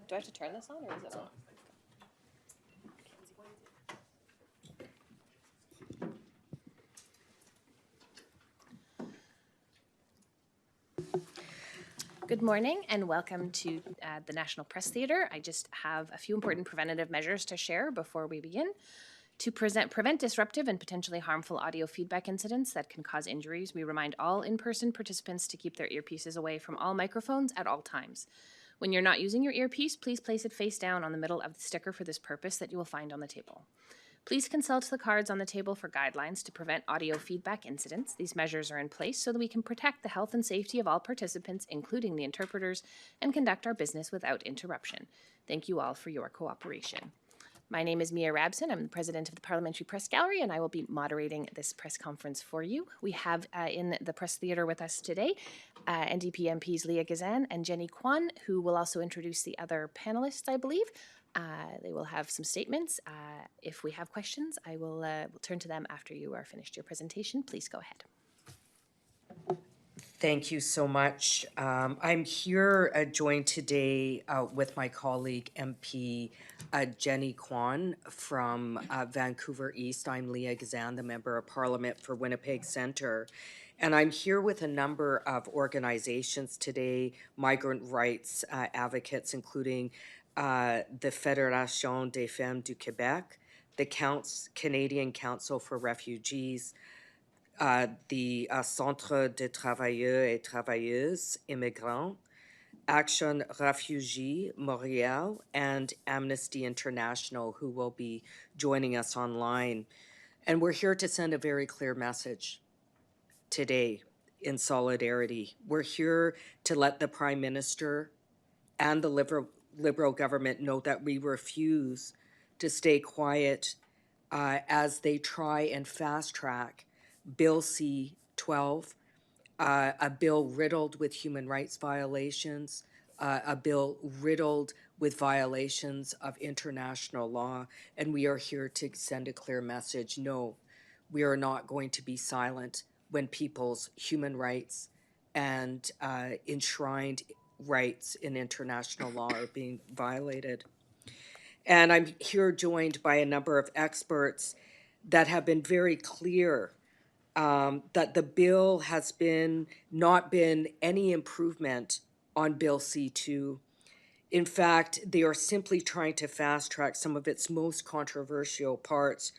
Do I have to turn this on or is it on? Good morning and welcome to the National Press Theatre. I just have a few important preventative measures to share before we begin. To prevent disruptive and potentially harmful audio feedback incidents that can cause injuries, we remind all in-person participants to keep their earpieces away from all microphones at all times. When you're not using your earpiece, please place it face down on the middle of the sticker for this purpose that you will find on the table. Please consult the cards on the table for guidelines to prevent audio feedback incidents. These measures are in place so that we can protect the health and safety of all participants, including the interpreters, and conduct our business without interruption. Thank you all for your cooperation. My name is Mia Rabson. I'm the president of the Parliamentary Press Gallery, and I will be moderating this press conference for you. We have in the press theatre with us today NDP MPs Leah Gazan and Jenny Kwan, who will also introduce the other panelists, I believe. They will have some statements. If we have questions, I will turn to them after you are finished your presentation. Please go ahead. Thank you so much. I'm here joined today with my colleague MP Jenny Kwan from Vancouver East. I'm Leah Gazan, the Member of Parliament for Winnipeg Centre. And I'm here with a number of organizations today, migrant rights advocates, including the Fédération des Femmes du Québec, the Canadian Council for Refugees, the Centre de Travailleurs et Travailleuses Immigrants, Action Refugee Montréal, and Amnesty International, who will be joining us online. And we're here to send a very clear message today in solidarity. We're here to let the Prime Minister and the Liberal government know that we refuse to stay quiet as they try and fast track Bill C-12, a bill riddled with human rights violations, a bill riddled with violations of international law, and we are here to send a clear message. No, we are not going to be silent when people's human rights and enshrined rights in international law are being violated. And I'm here joined by a number of experts that have been very clear that the bill has not been any improvement on Bill C-2. In fact, they are simply trying to fast track some of its most controversial parts,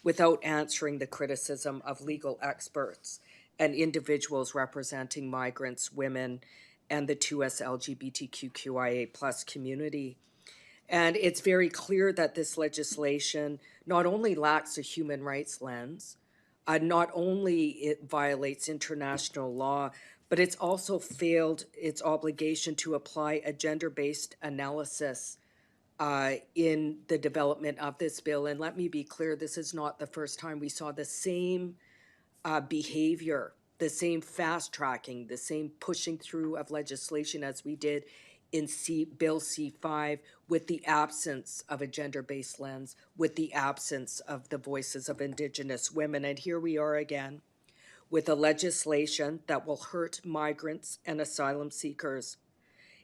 without answering the criticism of legal experts and individuals representing migrants, women, and the 2S LGBTQIA plus community. And it's very clear that this legislation not only lacks a human rights lens, not only it violates international law, but it's also failed its obligation to apply a gender-based analysis in the development of this bill. And let me be clear, this is not the first time we saw the same behavior, the same fast tracking, the same pushing through of legislation as we did in Bill C-5, with the absence of a gender-based lens, with the absence of the voices of Indigenous women. And here we are again with a legislation that will hurt migrants and asylum seekers.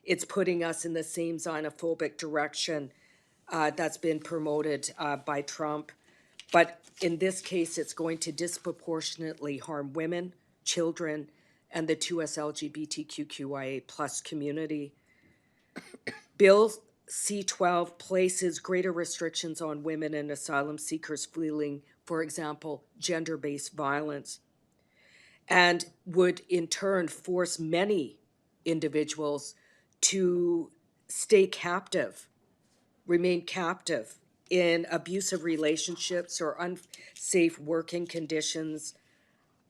It's putting us in the same xenophobic direction that's been promoted by Trump. But in this case, it's going to disproportionately harm women, children, and the 2S LGBTQIA plus community. Bill C-12 places greater restrictions on women and asylum seekers fleeing, for example, gender-based violence, and would in turn force many individuals to stay captive, remain captive in abusive relationships or unsafe working conditions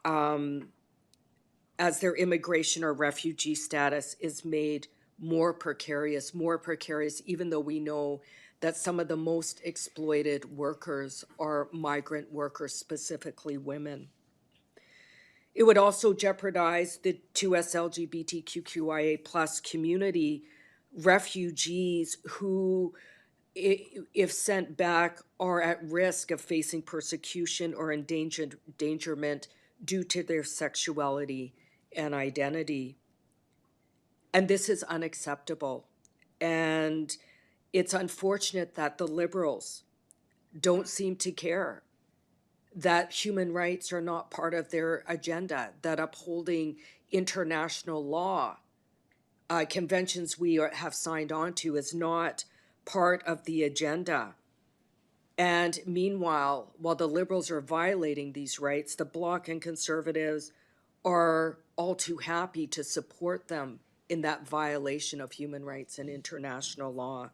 as their immigration or refugee status is made more precarious, even though we know that some of the most exploited workers are migrant workers, specifically women. It would also jeopardize the 2S LGBTQIA plus community, refugees who, if sent back, are at risk of facing persecution or endangerment due to their sexuality and identity. And this is unacceptable. And it's unfortunate that the Liberals don't seem to care that human rights are not part of their agenda, that upholding international law, conventions we have signed on to, is not part of the agenda. And meanwhile, while the Liberals are violating these rights, the Bloc and Conservatives are all too happy to support them in that violation of human rights and international law.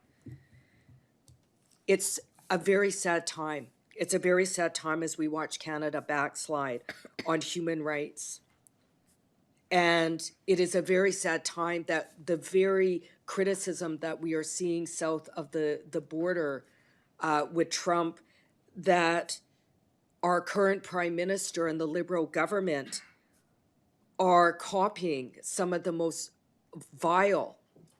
It's a very sad time. It's a very sad time as we watch Canada backslide on human rights. And it is a very sad time that the very criticism that we are seeing south of the border with Trump, that our current Prime Minister and the Liberal government are copying some of the most vile,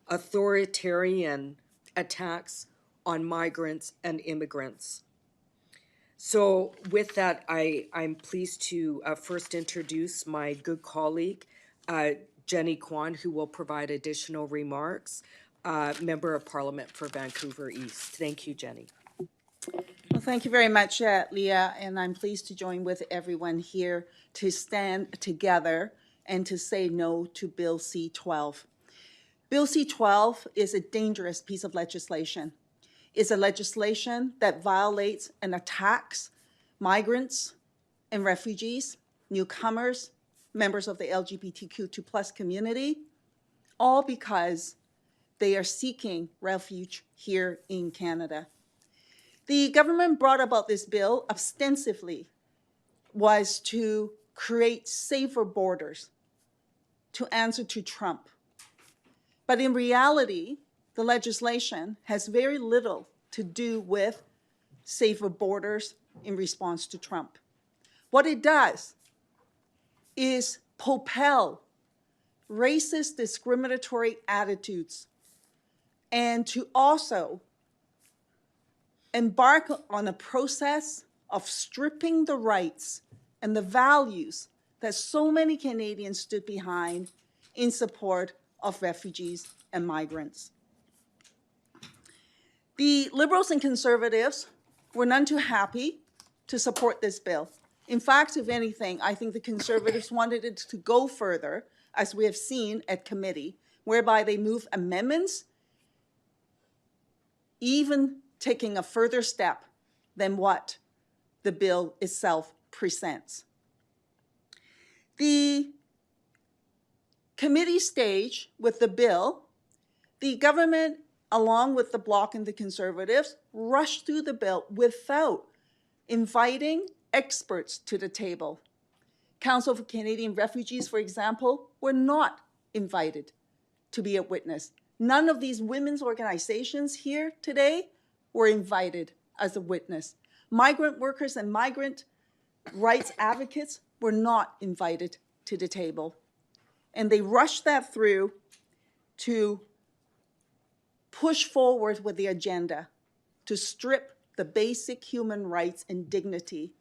authoritarian attacks on migrants and immigrants. So with that, I'm pleased to first introduce my good colleague, Jenny Kwan, who will provide additional remarks, Member of Parliament for Vancouver East. Thank you, Jenny. Well, thank you very much, Leah, and I'm pleased to join with everyone here to stand together and to say no to Bill C-12. Bill C-12 is a dangerous piece of legislation. It's a legislation that violates and attacks migrants and refugees, newcomers, members of the LGBTQ2+ community, all because they are seeking refuge here in Canada. The government brought about this bill ostensibly was to create safer borders, to answer to Trump. But in reality, the legislation has very little to do with safer borders in response to Trump. What it does is propel racist, discriminatory attitudes and to also embark on a process of stripping the rights and the values that so many Canadians stood behind in support of refugees and migrants. The Liberals and Conservatives were none too happy to support this bill. In fact, if anything, I think the Conservatives wanted it to go further, as we have seen at committee, whereby they move amendments, even taking a further step than what the bill itself presents. The committee stage with the bill, the government, along with the Bloc and the Conservatives, rushed through the bill without inviting experts to the table. Council for Canadian Refugees, for example, were not invited to be a witness. None of these women's organizations here today were invited as a witness. Migrant workers and migrant rights advocates were not invited to the table. And they rushed that through to push forward with the agenda to strip the basic human rights and dignity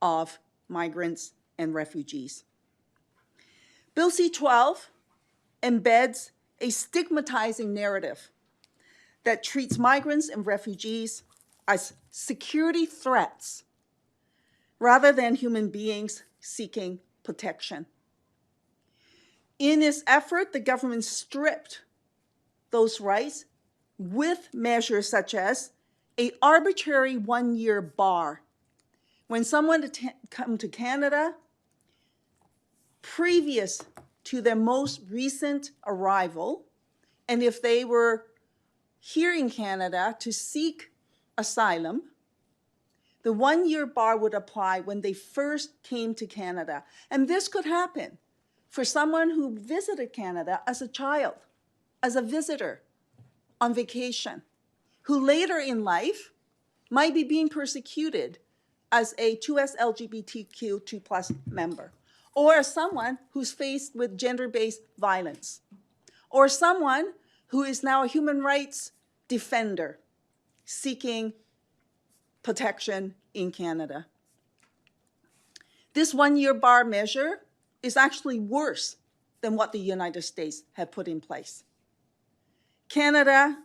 of migrants and refugees. Bill C-12 embeds a stigmatizing narrative that treats migrants and refugees as security threats rather than human beings seeking protection. In its effort, the government stripped those rights with measures such as an arbitrary one-year bar. When someone come to Canada, previous to their most recent arrival, and if they were here in Canada to seek asylum, the one-year bar would apply when they first came to Canada. And this could happen for someone who visited Canada as a child, as a visitor on vacation, who later in life might be being persecuted as a 2S LGBTQ2+ member, or as someone who's faced with gender-based violence, or someone who is now a human rights defender seeking protection in Canada. This one-year bar measure is actually worse than what the United States had put in place. Canada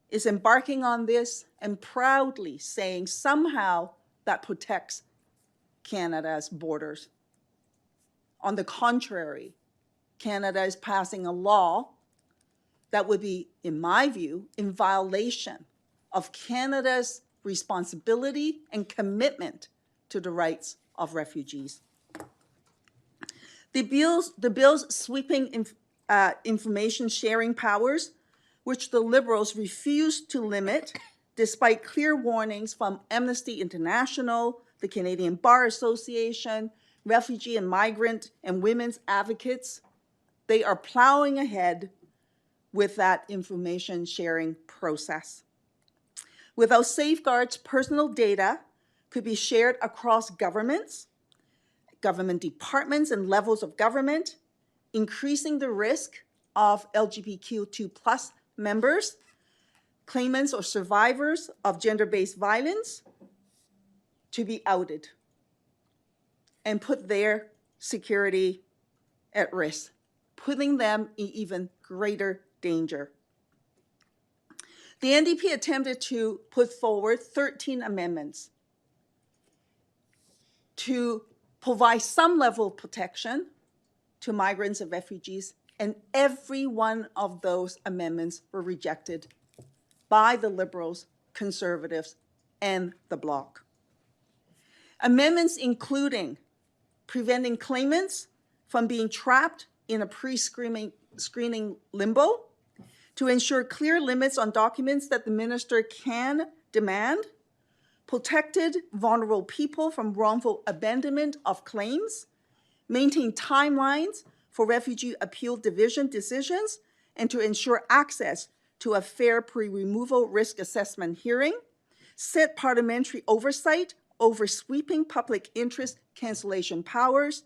is embarking on this and proudly saying somehow that protects Canada's borders. On the contrary, Canada is passing a law that would be, in my view, in violation of Canada's responsibility and commitment to the rights of refugees. The bill's sweeping information sharing powers, which the Liberals refused to limit, despite clear warnings from Amnesty International, the Canadian Bar Association, refugee and migrant and women's advocates, they are plowing ahead with that information sharing process. Without safeguards, personal data could be shared across governments, government departments and levels of government, increasing the risk of LGBTQ+ members, claimants or survivors of gender-based violence to be outed and put their security at risk, putting them in even greater danger. The NDP attempted to put forward 13 amendments to provide some level of protection to migrants and refugees, and every one of those amendments were rejected by the Liberals, Conservatives, and the Bloc. Amendments including preventing claimants from being trapped in a pre-screening limbo, to ensure clear limits on documents that the minister can demand, protected vulnerable people from wrongful abandonment of claims, maintain timelines for refugee appeal division decisions, and to ensure access to a fair pre-removal risk assessment hearing, set parliamentary oversight over sweeping public interest cancellation powers,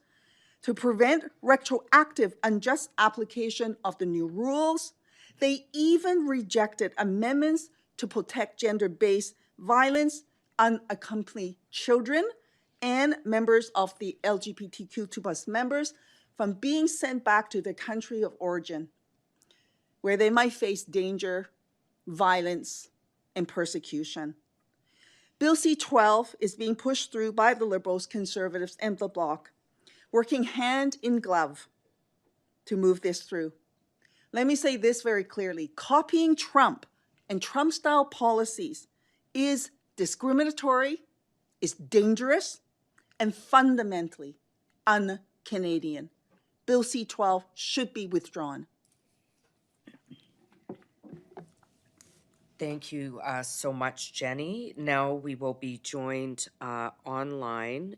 to prevent retroactive unjust application of the new rules. They even rejected amendments to protect gender-based violence, unaccompanied children, and members of the LGBTQ2+ members from being sent back to their country of origin, where they might face danger, violence, and persecution. Bill C-12 is being pushed through by the Liberals, Conservatives, and the Bloc, working hand in glove to move this through. Let me say this very clearly. Copying Trump and Trump-style policies is discriminatory, is dangerous, and fundamentally un-Canadian. Bill C-12 should be withdrawn. Thank you so much, Jenny. Now we will be joined online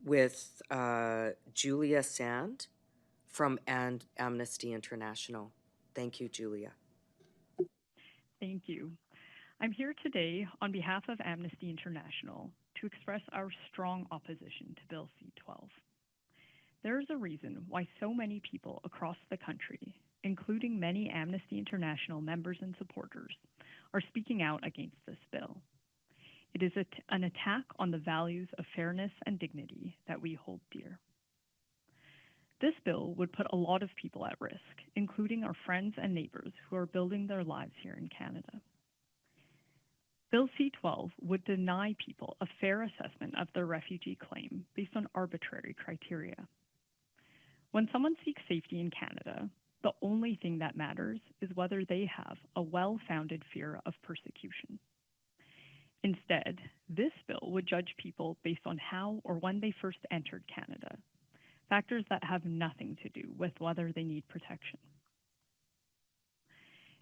with Julia Sand from Amnesty International. Thank you, Julia. Thank you. I'm here today on behalf of Amnesty International to express our strong opposition to Bill C-12. There is a reason why so many people across the country, including many Amnesty International members and supporters, are speaking out against this bill. It is an attack on the values of fairness and dignity that we hold dear. This bill would put a lot of people at risk, including our friends and neighbors who are building their lives here in Canada. Bill C-12 would deny people a fair assessment of their refugee claim based on arbitrary criteria. When someone seeks safety in Canada, the only thing that matters is whether they have a well-founded fear of persecution. Instead, this bill would judge people based on how or when they first entered Canada, factors that have nothing to do with whether they need protection.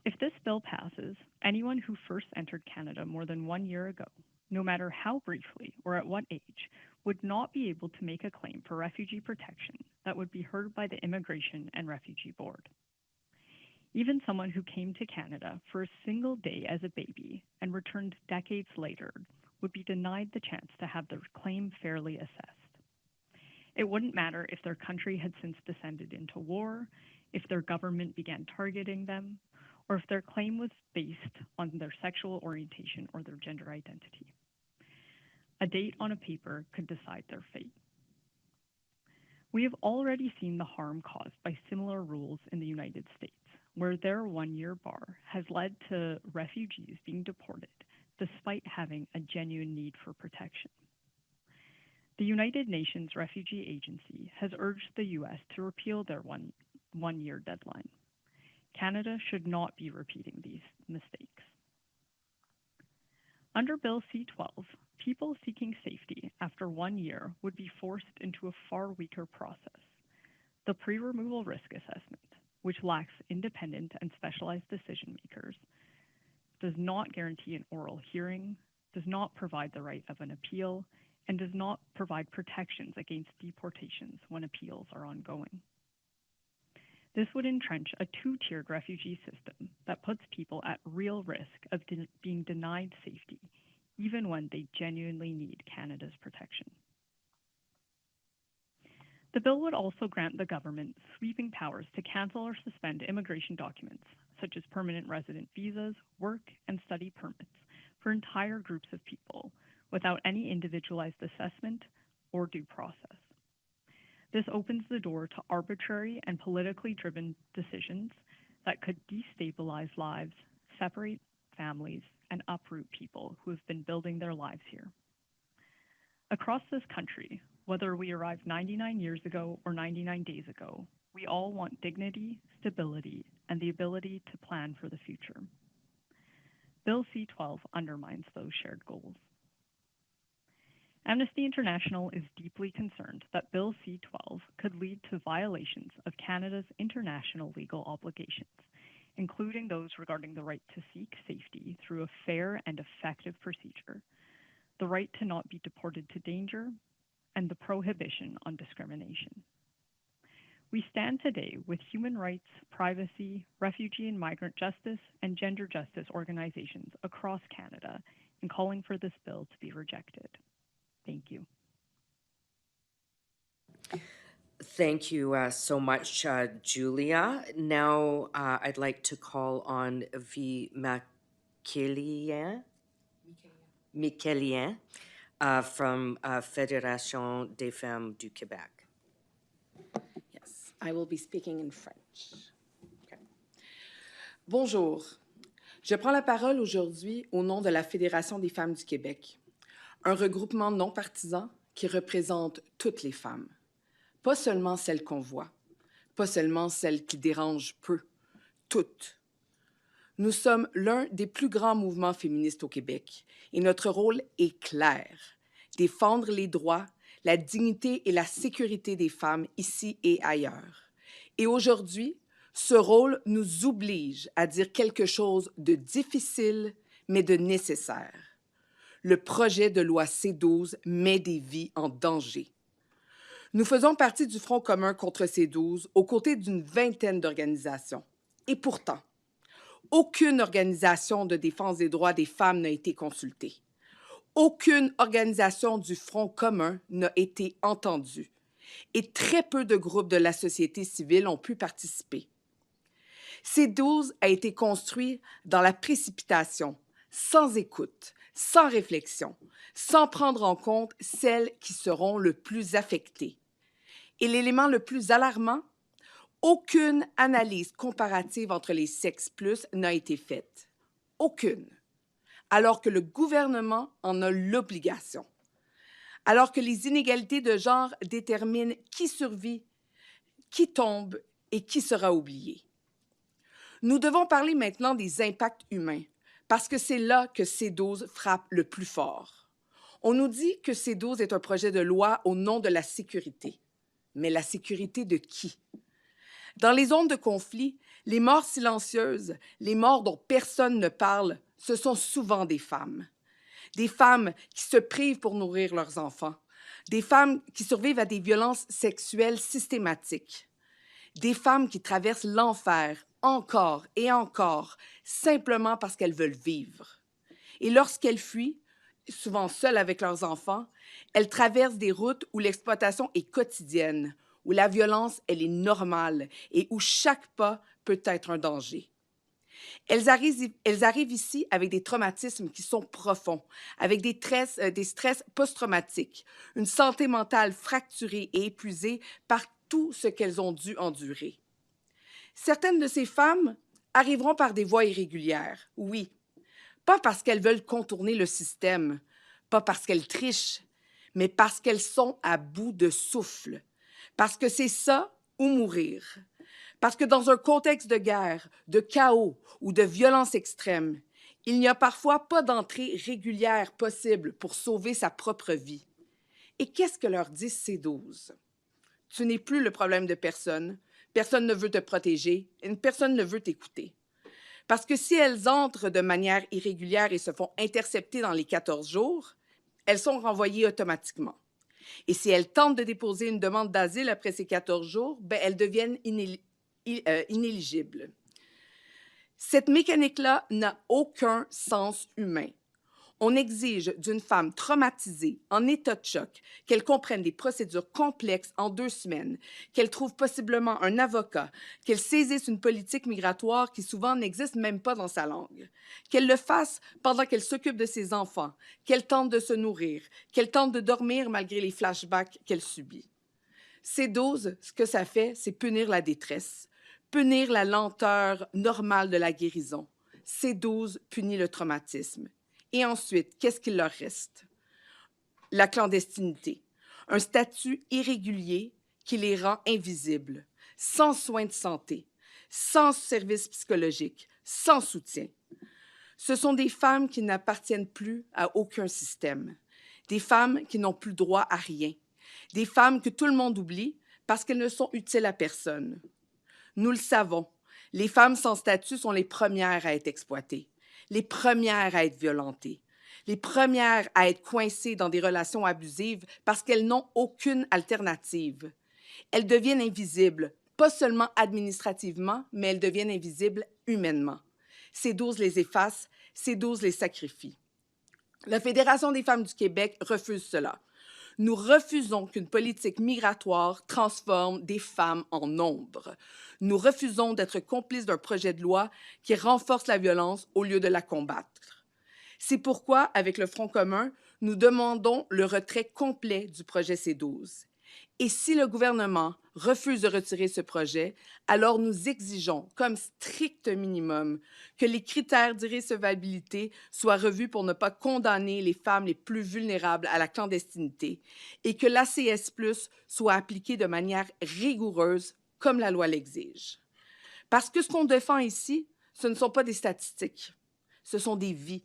If this bill passes, anyone who first entered Canada more than 1 year ago, no matter how briefly or at what age, would not be able to make a claim for refugee protection that would be heard by the Immigration and Refugee Board. Even someone who came to Canada for a single day as a baby and returned decades later would be denied the chance to have their claim fairly assessed. It wouldn't matter if their country had since descended into war, if their government began targeting them, or if their claim was based on their sexual orientation or their gender identity. A date on a paper could decide their fate. We have already seen the harm caused by similar rules in the United States, where their one-year bar has led to refugees being deported despite having a genuine need for protection. The United Nations Refugee Agency has urged the U.S. to repeal their one-year deadline. Canada should not be repeating these mistakes. Under Bill C-12, people seeking safety after 1 year would be forced into a far weaker process. The pre-removal risk assessment, which lacks independent and specialized decision makers, does not guarantee an oral hearing, does not provide the right of an appeal, and does not provide protections against deportations when appeals are ongoing. This would entrench a two-tiered refugee system that puts people at real risk of being denied safety, even when they genuinely need Canada's protection. The bill would also grant the government sweeping powers to cancel or suspend immigration documents, such as permanent resident visas, work, and study permits, for entire groups of people, without any individualized assessment or due process. This opens the door to arbitrary and politically driven decisions that could destabilize lives, separate families, and uproot people who have been building their lives here. Across this country, whether we arrived 99 years ago or 99 days ago, we all want dignity, stability, and the ability to plan for the future. Bill C-12 undermines those shared goals. Amnesty International is deeply concerned that Bill C-12 could lead to violations of Canada's international legal obligations, including those regarding the right to seek safety through a fair and effective procedure, the right to not be deported to danger, and the prohibition on discrimination. We stand today with human rights, privacy, refugee and migrant justice, and gender justice organizations across Canada in calling for this bill to be rejected. Thank you. Thank you so much, Julia. Now I'd like to call on V. Miquelien from Fédération des Femmes du Québec. Yes, I will be speaking in French. Okay. Bonjour. Je prends la parole aujourd'hui au nom de la Fédération des femmes du Québec, un regroupement non partisan qui représente toutes les femmes, pas seulement celles qu'on voit, pas seulement celles qui dérangent peu, toutes. Nous sommes l'un des plus grands mouvements féministes au Québec et notre rôle est clair, défendre les droits, la dignité et la sécurité des femmes ici et ailleurs. Et aujourd'hui, ce rôle nous oblige à dire quelque chose de difficile, mais de nécessaire. Le projet de loi C-12 met des vies en danger. Nous faisons partie du Front commun contre C-12 aux côtés d'une vingtaine d'organisations. Et pourtant, aucune organisation de défense des droits des femmes n'a été consultée. Aucune organisation du Front commun n'a été entendue. Et très peu de groupes de la société civile ont pu participer. C-12 a été construit dans la précipitation, sans écoute, sans réflexion, sans prendre en compte celles qui seront le plus affectées. Et l'élément le plus alarmant, aucune analyse comparative entre les sexes plus n'a été faite. Aucune. Alors que le gouvernement en a l'obligation. Alors que les inégalités de genre déterminent qui survit, qui tombe et qui sera oublié. Nous devons parler maintenant des impacts humains, parce que c'est là que C-12 frappe le plus fort. On nous dit que C-12 est un projet de loi au nom de la sécurité. Mais la sécurité de qui? Dans les zones de conflit, les morts silencieuses, les morts dont personne ne parle, ce sont souvent des femmes. Des femmes qui se privent pour nourrir leurs enfants. Des femmes qui survivent à des violences sexuelles systématiques. Des femmes qui traversent l'enfer encore et encore, simplement parce qu'elles veulent vivre. Et lorsqu'elles fuient, souvent seules avec leurs enfants, elles traversent des routes où l'exploitation est quotidienne, où la violence, elle est normale et où chaque pas peut être un danger. Elles arrivent ici avec des traumatismes qui sont profonds, avec des stress post-traumatiques, une santé mentale fracturée et épuisée par tout ce qu'elles ont dû endurer. Certaines de ces femmes arriveront par des voies irrégulières, oui, pas parce qu'elles veulent contourner le système, pas parce qu'elles trichent, mais parce qu'elles sont à bout de souffle, parce que c'est ça ou mourir. Parce que dans un contexte de guerre, de chaos ou de violence extrême, il n'y a parfois pas d'entrée régulière possible pour sauver sa propre vie. Et qu'est-ce que leur disent ces 12? Tu n'es plus le problème de personne, personne ne veut te protéger, et personne ne veut t'écouter. Parce que si elles entrent de manière irrégulière et se font intercepter dans les 14 jours, elles sont renvoyées automatiquement. Et si elles tentent de déposer une demande d'asile après ces 14 jours, elles deviennent inéligibles. Cette mécanique-là n'a aucun sens humain. On exige d'une femme traumatisée, en état de choc, qu'elle comprenne des procédures complexes en 2 semaines, qu'elle trouve possiblement un avocat, qu'elle saisisse une politique migratoire qui souvent n'existe même pas dans sa langue, qu'elle le fasse pendant qu'elle s'occupe de ses enfants, qu'elle tente de se nourrir, qu'elle tente de dormir malgré les flashbacks qu'elle subit. Ces doses, ce que ça fait, c'est punir la détresse, punir la lenteur normale de la guérison. Ces doses punissent le traumatisme. Et ensuite, qu'est-ce qu'il leur reste? La clandestinité, un statut irrégulier qui les rend invisibles, sans soins de santé, sans services psychologiques, sans soutien. Ce sont des femmes qui n'appartiennent plus à aucun système, des femmes qui n'ont plus droit à rien, des femmes que tout le monde oublie parce qu'elles ne sont utiles à personne. Nous le savons, les femmes sans statut sont les premières à être exploitées, les premières à être violentées, les premières à être coincées dans des relations abusives parce qu'elles n'ont aucune alternative. Elles deviennent invisibles, pas seulement administrativement, mais elles deviennent invisibles humainement. Ces doses les effacent, ces doses les sacrifient. La Fédération des femmes du Québec refuse cela. Nous refusons qu'une politique migratoire transforme des femmes en nombre. Nous refusons d'être complices d'un projet de loi qui renforce la violence au lieu de la combattre. C'est pourquoi, avec le Front commun, nous demandons le retrait complet du projet C12. Et si le gouvernement refuse de retirer ce projet, alors nous exigeons, comme strict minimum, que les critères d'irrécevabilité soient revus pour ne pas condamner les femmes les plus vulnérables à la clandestinité et que l'ACS+ soit appliqué de manière rigoureuse, comme la loi l'exige. Parce que ce qu'on défend ici, ce ne sont pas des statistiques, ce sont des vies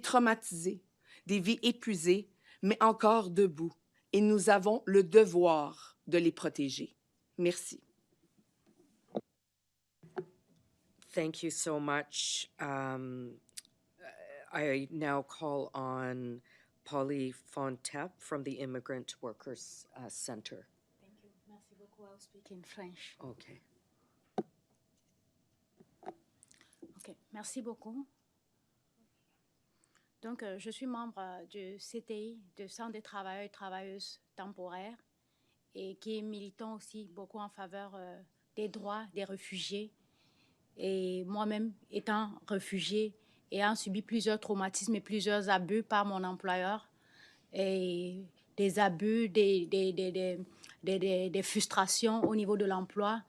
traumatisées, des vies épuisées, mais encore debout. Et nous avons le devoir de les protéger. Merci. Thank you so much. I now call on Polly Fontep from the Immigrant Workers Center. Thank you. Merci beaucoup. I'll speak in French. Okay. OK. Merci beaucoup. Donc, je suis membre du CTI, du Centre des travailleurs et travailleuses temporaires, et qui est militant aussi beaucoup en faveur des droits des réfugiés. Et moi-même, étant réfugiée, ayant subi plusieurs traumatismes et plusieurs abus par mon employeur, et des abus, des frustrations au niveau de l'emploi,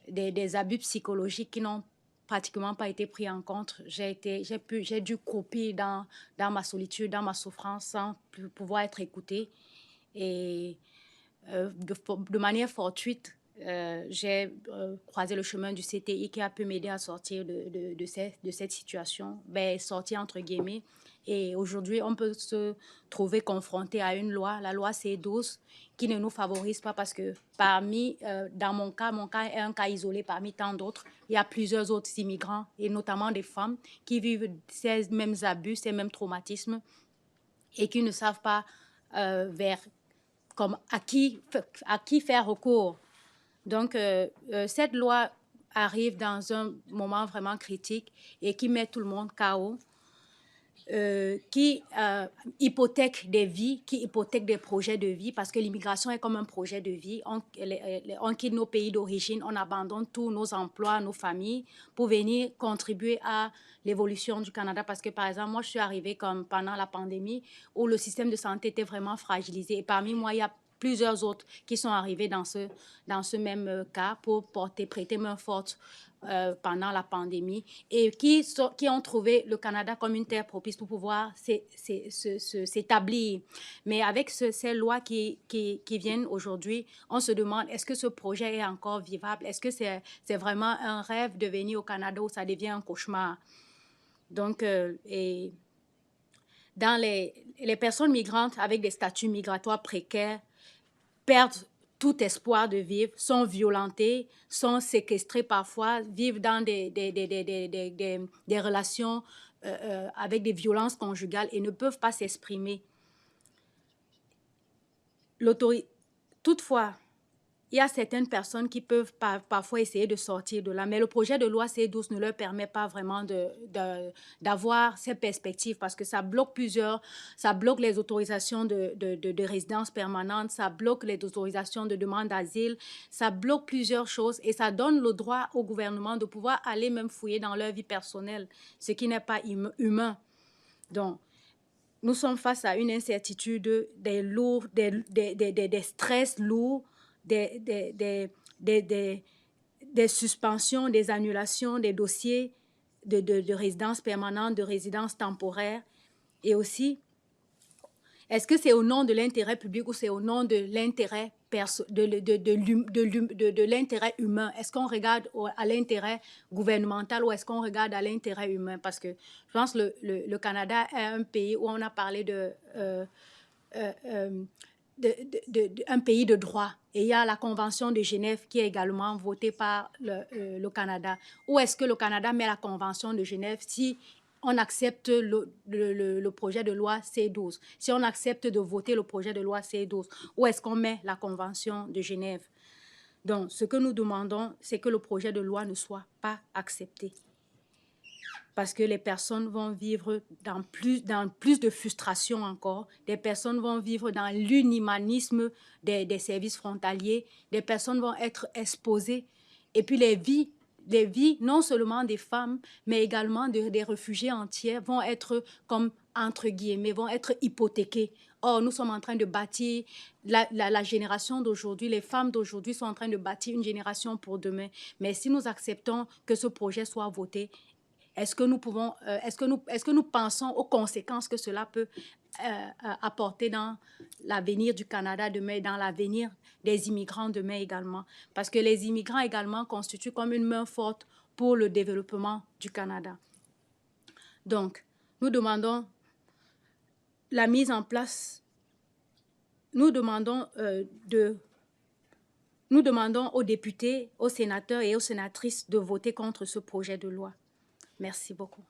des abus psychologiques qui n'ont pratiquement pas été pris en compte. J'ai dû couper dans ma solitude, dans ma souffrance, sans pouvoir être écoutée. Et de manière fortuite, j'ai croisé le chemin du CTI qui a pu m'aider à sortir de cette situation, sortir entre guillemets. Et aujourd'hui, on peut se trouver confronté à une loi, la loi C12, qui ne nous favorise pas parce que dans mon cas est un cas isolé parmi tant d'autres. Il y a plusieurs autres immigrants, et notamment des femmes, qui vivent ces mêmes abus, ces mêmes traumatismes, et qui ne savent pas à qui faire recours. Donc, cette loi arrive dans un moment vraiment critique et qui met tout le monde KO. qui hypothèquent des vies, qui hypothèquent des projets de vie, parce que l'immigration est comme un projet de vie. On quitte nos pays d'origine, on abandonne tous nos emplois, nos familles, pour venir contribuer à l'évolution du Canada. Parce que, par exemple, moi, je suis arrivée comme pendant la pandémie, où le système de santé était vraiment fragilisé. Et parmi moi, il y a plusieurs autres qui sont arrivés dans ce même cas pour prêter main forte pendant la pandémie et qui ont trouvé le Canada comme une terre propice pour pouvoir s'établir. Mais avec ces lois qui viennent aujourd'hui, on se demande, est-ce que ce projet est encore vivable? Est-ce que c'est vraiment un rêve de venir au Canada ou ça devient un cauchemar? Donc, et dans les personnes migrantes avec des statuts migratoires précaires perdent tout espoir de vivre, sont violentées, sont séquestrées parfois, vivent dans des relations avec des violences conjugales et ne peuvent pas s'exprimer. Toutefois, il y a certaines personnes qui peuvent parfois essayer de sortir de là, mais le projet de loi C12 ne leur permet pas vraiment d'avoir ces perspectives parce que ça bloque les autorisations de résidence permanente, ça bloque les autorisations de demande d'asile, ça bloque plusieurs choses et ça donne le droit au gouvernement de pouvoir aller même fouiller dans leur vie personnelle, ce qui n'est pas humain. Donc, nous sommes face à une incertitude, des stress lourds, des suspensions, des annulations, des dossiers de résidence permanente, de résidence temporaire. Et aussi, est-ce que c'est au nom de l'intérêt public ou c'est au nom de l'intérêt de l'intérêt humain? Est-ce qu'on regarde à l'intérêt gouvernemental ou est-ce qu'on regarde à l'intérêt humain? Parce que je pense que le Canada est un pays où on a parlé un pays de droit. Et il y a la Convention de Genève qui est également votée par le Canada. Où est-ce que le Canada met la Convention de Genève si on accepte le projet de loi C12, si on accepte de voter le projet de loi C12, où est-ce qu'on met la Convention de Genève? Donc, ce que nous demandons, c'est que le projet de loi ne soit pas accepté. Parce que les personnes vont vivre dans plus de frustration encore. Des personnes vont vivre dans l'inhumanisme des services frontaliers. Des personnes vont être exposées. Et puis les vies, non seulement des femmes, mais également des réfugiés entiers vont être comme, entre guillemets, vont être hypothéquées. Or, nous sommes en train de bâtir la génération d'aujourd'hui. Les femmes d'aujourd'hui sont en train de bâtir une génération pour demain. Mais si nous acceptons que ce projet soit voté, est-ce que nous pensons aux conséquences que cela peut apporter dans l'avenir du Canada demain, dans l'avenir des immigrants demain également? Parce que les immigrants également constituent comme une main forte pour le développement du Canada. Donc, nous demandons la mise en place, nous demandons aux députés, aux sénateurs et aux sénatrices de voter contre ce projet de loi. Merci beaucoup.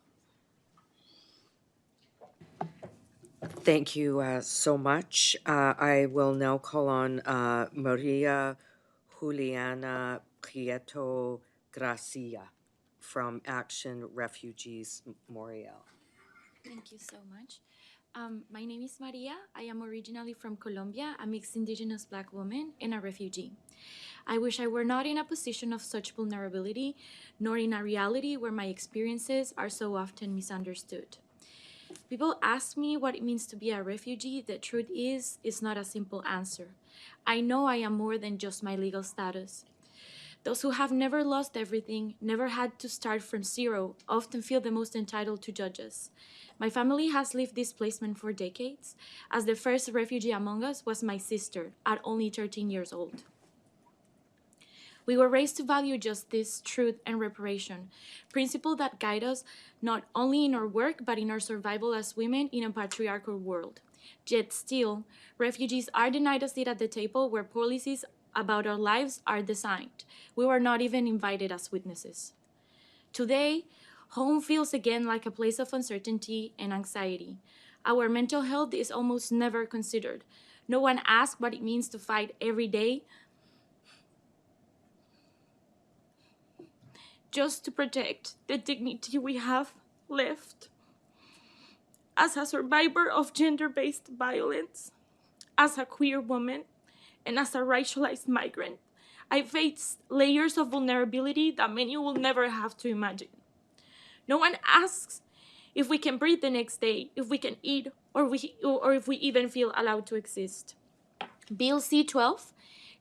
Thank you so much. I will now call on Maria Juliana Prieto Gracia from Action Refugees Memorial. Thank you so much. My name is Maria. I am originally from Colombia, a mixed indigenous Black woman and a refugee. I wish I were not in a position of such vulnerability, nor in a reality where my experiences are so often misunderstood. People ask me what it means to be a refugee. The truth is, it's not a simple answer. I know I am more than just my legal status. Those who have never lost everything, never had to start from zero, often feel the most entitled to judge us. My family has lived displacement for decades, as the first refugee among us was my sister, at only 13 years old. We were raised to value justice, truth, and reparation, principles that guide us not only in our work, but in our survival as women in a patriarchal world. Yet still, refugees are denied a seat at the table where policies about our lives are designed. We were not even invited as witnesses. Today, home feels again like a place of uncertainty and anxiety. Our mental health is almost never considered. No one asks what it means to fight every day just to protect the dignity we have left. As a survivor of gender-based violence, as a queer woman, and as a racialized migrant, I faced layers of vulnerability that many will never have to imagine. No one asks if we can breathe the next day, if we can eat, or if we even feel allowed to exist. Bill C-12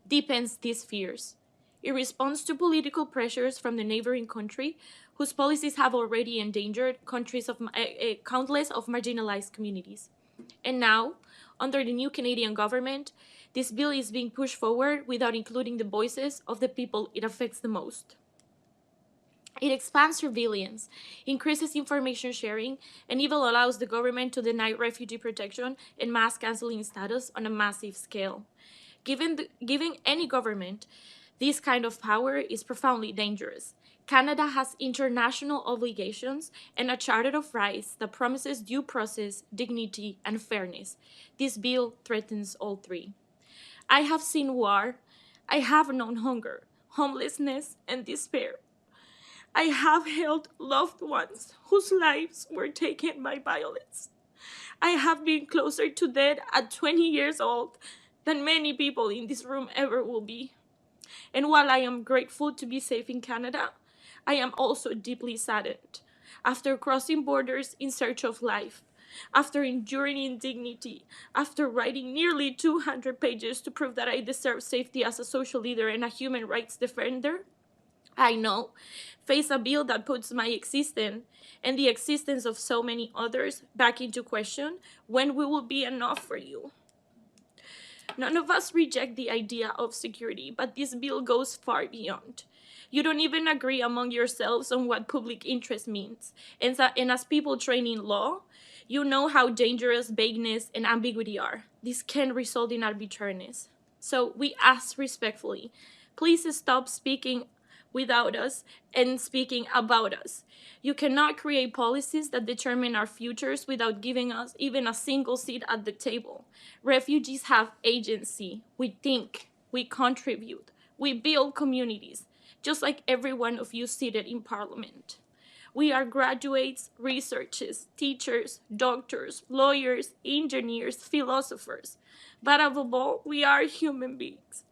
deepens these fears. It responds to political pressures from the neighboring country, whose policies have already endangered countless of marginalized communities. And now, under the new Canadian government, this bill is being pushed forward without including the voices of the people it affects the most. It expands surveillance, increases information sharing, and even allows the government to deny refugee protection and mass canceling status on a massive scale. Giving any government this kind of power is profoundly dangerous. Canada has international obligations and a Charter of Rights that promises due process, dignity, and fairness. This bill threatens all three. I have seen war. I have known hunger, homelessness, and despair. I have held loved ones whose lives were taken by violence. I have been closer to death at 20 years old than many people in this room ever will be. And while I am grateful to be safe in Canada, I am also deeply saddened. After crossing borders in search of life, after enduring indignity, after writing nearly 200 pages to prove that I deserve safety as a social leader and a human rights defender, I now face a bill that puts my existence and the existence of so many others back into question. When we will be enough for you? None of us reject the idea of security, but this bill goes far beyond. You don't even agree among yourselves on what public interest means. And as people trained in law, you know how dangerous vagueness and ambiguity are. This can result in arbitrariness. So we ask respectfully, please stop speaking without us and speaking about us. You cannot create policies that determine our futures without giving us even a single seat at the table. Refugees have agency. We think, we contribute, we build communities, just like every one of you seated in Parliament. We are graduates, researchers, teachers, doctors, lawyers, engineers, philosophers. But above all, we are human beings.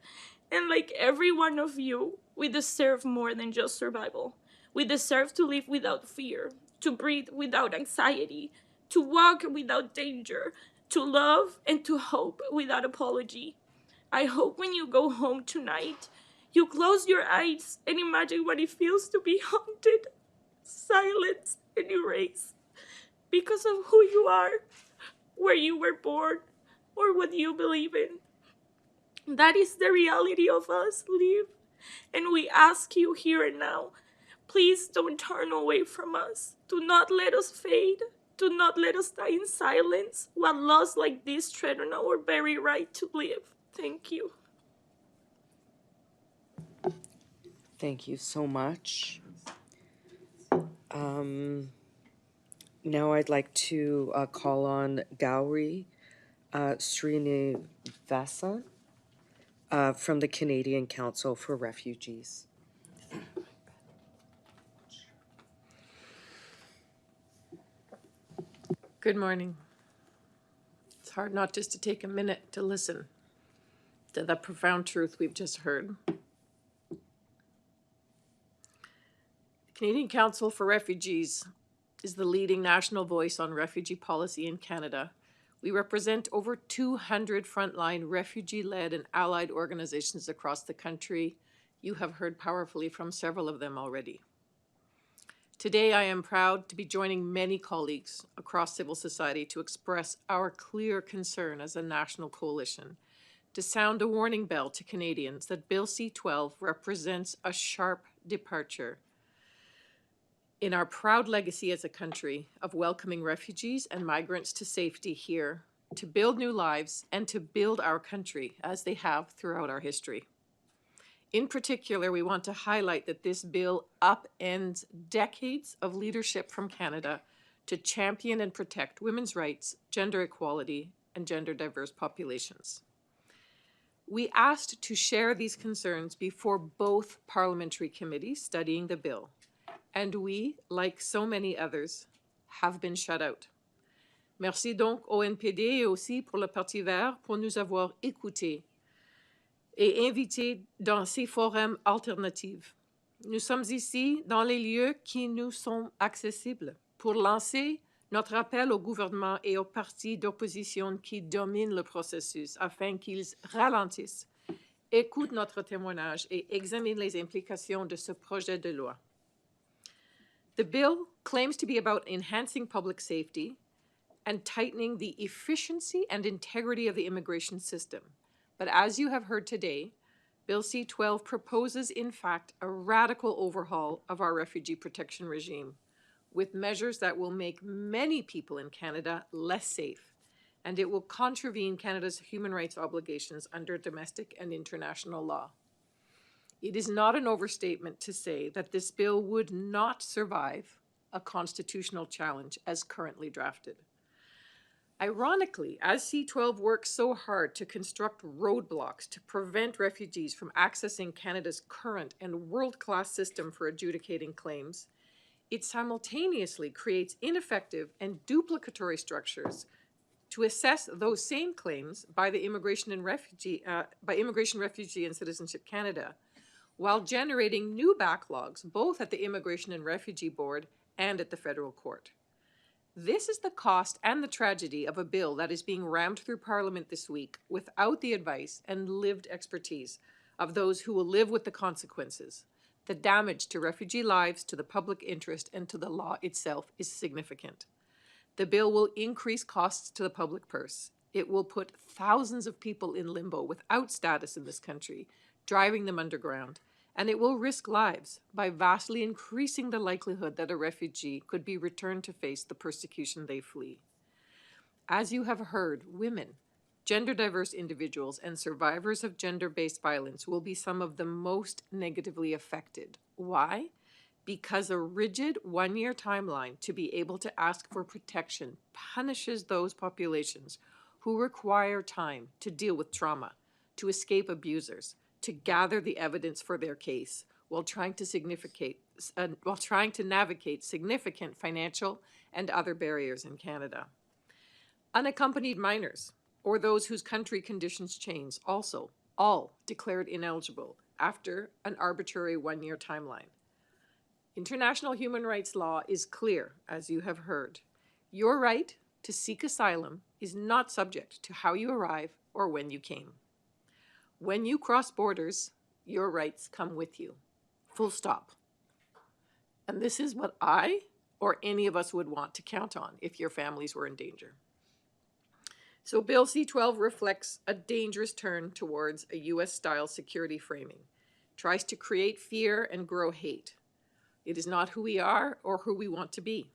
And like every one of you, we deserve more than just survival. We deserve to live without fear, to breathe without anxiety, to walk without danger, to love and to hope without apology. I hope when you go home tonight, you close your eyes and imagine what it feels to be haunted, silenced, and erased because of who you are, where you were born, or what you believe in. That is the reality of us live. And we ask you here and now, please don't turn away from us. Do not let us fade. Do not let us die in silence while laws like this threaten our very right to live. Thank you. Thank you so much. Now I'd like to call on Gauri Srinivasan from the Canadian Council for Refugees. Good morning. It's hard not just to take a minute to listen to the profound truth we've just heard. The Canadian Council for Refugees is the leading national voice on refugee policy in Canada. We represent over 200 frontline refugee-led and allied organizations across the country. You have heard powerfully from several of them already. Today, I am proud to be joining many colleagues across civil society to express our clear concern as a national coalition, to sound a warning bell to Canadians that Bill C-12 represents a sharp departure in our proud legacy as a country of welcoming refugees and migrants to safety here, to build new lives and to build our country as they have throughout our history. In particular, we want to highlight that this bill upends decades of leadership from Canada to champion and protect women's rights, gender equality, and gender diverse populations. We asked to share these concerns before both parliamentary committees studying the bill, and we, like so many others, have been shut out. Merci donc au NPD et aussi pour le Parti vert pour nous avoir écoutés et invités dans ces forums alternatifs. Nous sommes ici dans les lieux qui nous sont accessibles pour lancer notre appel au gouvernement et aux partis d'opposition qui dominent le processus afin qu'ils ralentissent, écoutent notre témoignage et examinent les implications de ce projet de loi. The bill claims to be about enhancing public safety and tightening the efficiency and integrity of the immigration system. But as you have heard today, Bill C-12 proposes, in fact, a radical overhaul of our refugee protection regime, with measures that will make many people in Canada less safe, and it will contravene Canada's human rights obligations under domestic and international law. It is not an overstatement to say that this bill would not survive a constitutional challenge as currently drafted. Ironically, as C-12 works so hard to construct roadblocks to prevent refugees from accessing Canada's current and world-class system for adjudicating claims, it simultaneously creates ineffective and duplicatory structures to assess those same claims by the Immigration, Refugee, and Citizenship Canada, while generating new backlogs both at the Immigration and Refugee Board and at the federal court. This is the cost and the tragedy of a bill that is being rammed through Parliament this week without the advice and lived expertise of those who will live with the consequences. The damage to refugee lives, to the public interest, and to the law itself is significant. The bill will increase costs to the public purse. It will put thousands of people in limbo without status in this country, driving them underground. And it will risk lives by vastly increasing the likelihood that a refugee could be returned to face the persecution they flee. As you have heard, women, gender-diverse individuals, and survivors of gender-based violence will be some of the most negatively affected. Why? Because a rigid one-year timeline to be able to ask for protection punishes those populations who require time to deal with trauma, to escape abusers, to gather the evidence for their case while trying to navigate significant financial and other barriers in Canada. Unaccompanied minors, or those whose country conditions change, also all declared ineligible after an arbitrary one-year timeline. International human rights law is clear, as you have heard. Your right to seek asylum is not subject to how you arrive or when you came. When you cross borders, your rights come with you. Full stop. And this is what I or any of us would want to count on if your families were in danger. So Bill C-12 reflects a dangerous turn towards a US-style security framing, tries to create fear and grow hate. It is not who we are or who we want to be.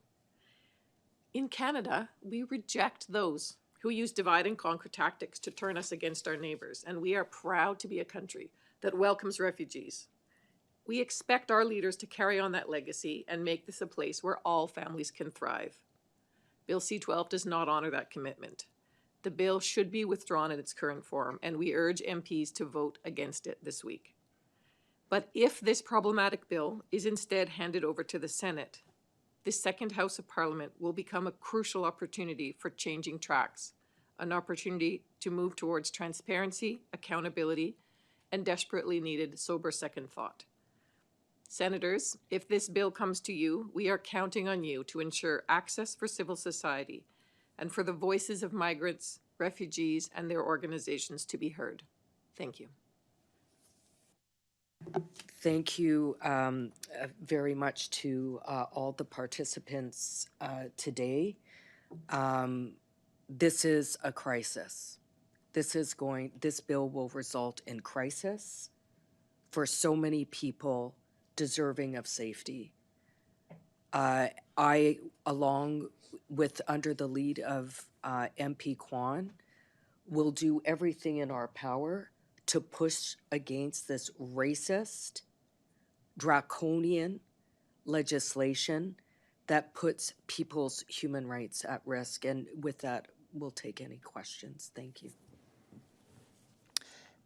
In Canada, we reject those who use divide and conquer tactics to turn us against our neighbors, and we are proud to be a country that welcomes refugees. We expect our leaders to carry on that legacy and make this a place where all families can thrive. Bill C-12 does not honor that commitment. The bill should be withdrawn in its current form, and we urge MPs to vote against it this week. But if this problematic bill is instead handed over to the Senate, this second House of Parliament will become a crucial opportunity for changing tracks, an opportunity to move towards transparency, accountability, and desperately needed sober second thought. Senators, if this bill comes to you, we are counting on you to ensure access for civil society and for the voices of migrants, refugees, and their organizations to be heard. Thank you. Thank you very much to all the participants today. This is a crisis. This bill will result in crisis for so many people deserving of safety. I, along with under the lead of MP Kwan, will do everything in our power to push against this racist, draconian legislation that puts people's human rights at risk. And with that, we'll take any questions. Thank you.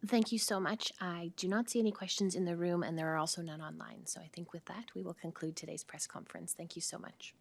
Thank you so much. I do not see any questions in the room, and there are also none online. So I think with that, we will conclude today's press conference. Thank you so much.